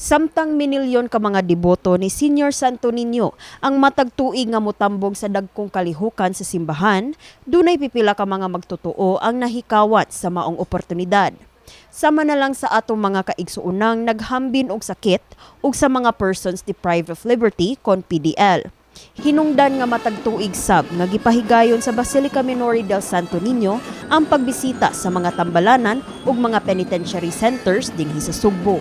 Samtang minilyon ka mga deboto ni Senior Santo Niño ang matag tuig nga motambong sa dagkong kalihukan sa simbahan, dunay pipila ka mga magtotoo ang nahikawat sa maong oportunidad. Sama na lang sa atong mga kaigsuunang naghambin og sakit ug sa mga persons deprived of liberty kon PDL. Hinungdan nga matag tuig sab nga gipahigayon sa Basilica Minori del Santo Niño ang pagbisita sa mga tambalanan ug mga penitentiary centers dinhi sa Sugbo.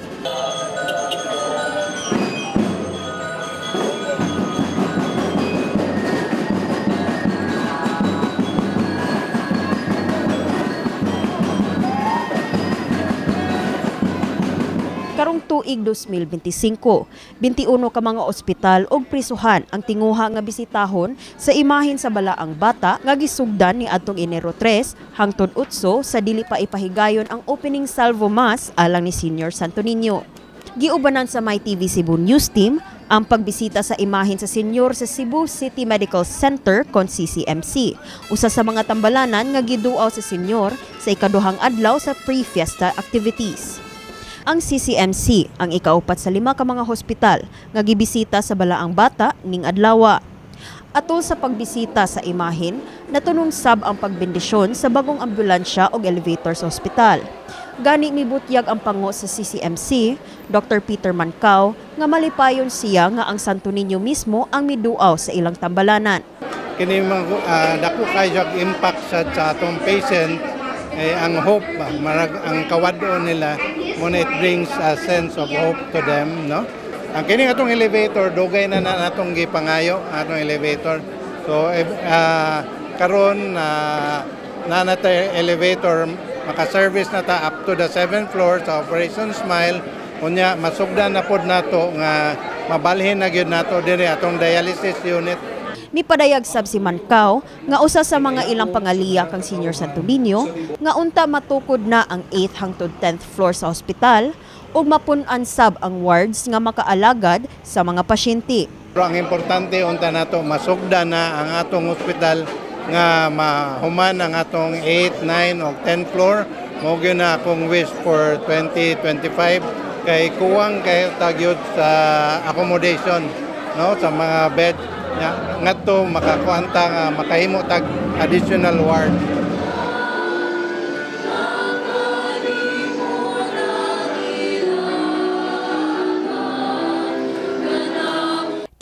Karong tuig 2025, 21 ka mga ospital ug prisuhan ang tinguha nga bisitahon sa imahin sa balaang bata nga gisugdan ni adtong Enero 3 hangtod 8 sa dili pa ipahigayon ang opening salvo mass alang ni Senior Santo Niño. Giubanan sa MyTV Cebu News Team ang pagbisita sa imahin sa senyor sa Cebu City Medical Center kon CCMC, usa sa mga tambalanan nga giduaw sa senyor sa ikaduhang adlaw sa pre-fiesta activities. Ang CCMC ang ikaupat sa 5 ka mga hospital nga gibisita sa balaang bata ning adlaw. Atol sa pagbisita sa imahin, natunong sab ang pagbendisyon sa bagong ambulansya o elevator sa hospital. Gani mibutyag ang pango sa CCMC, Dr. Peter Mancao, nga malipayon siya nga ang Santo Niño mismo ang miduaw sa ilang tambalanan. Kini dako kayo impact sa atong patient ang hope ang kawado nila muna it brings a sense of hope to them, no? Ang kini atong elevator dugay na natong gipangayo atong elevator. So karon na nata elevator maka-service na ta up to the 7th floor sa Operation Smile. Unya masugdan na pod nato nga mabalhin na gyud nato diri atong dialysis unit. Nipadayag sab si Mancao nga usa sa mga ilang pangaliya kang Senior Santo Niño nga unta matukod na ang 8th hangtod 10th floor sa ospital ug mapun-an sab ang wards nga makaalagad sa mga pasyente. Pero ang importante unta nato masugdan na ang atong ospital nga mahuman ang atong 8, 9 o 10th floor. Mao gyud na akong wish for 2025 kay kuwang kay tagyod sa accommodation, no, sa mga bed ngadto makakuanta nga makahimo tag additional ward.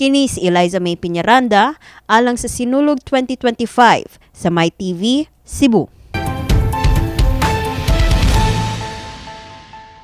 Kini si Eliza May Piñaranda alang sa Sinulog 2025 sa MyTV Cebu.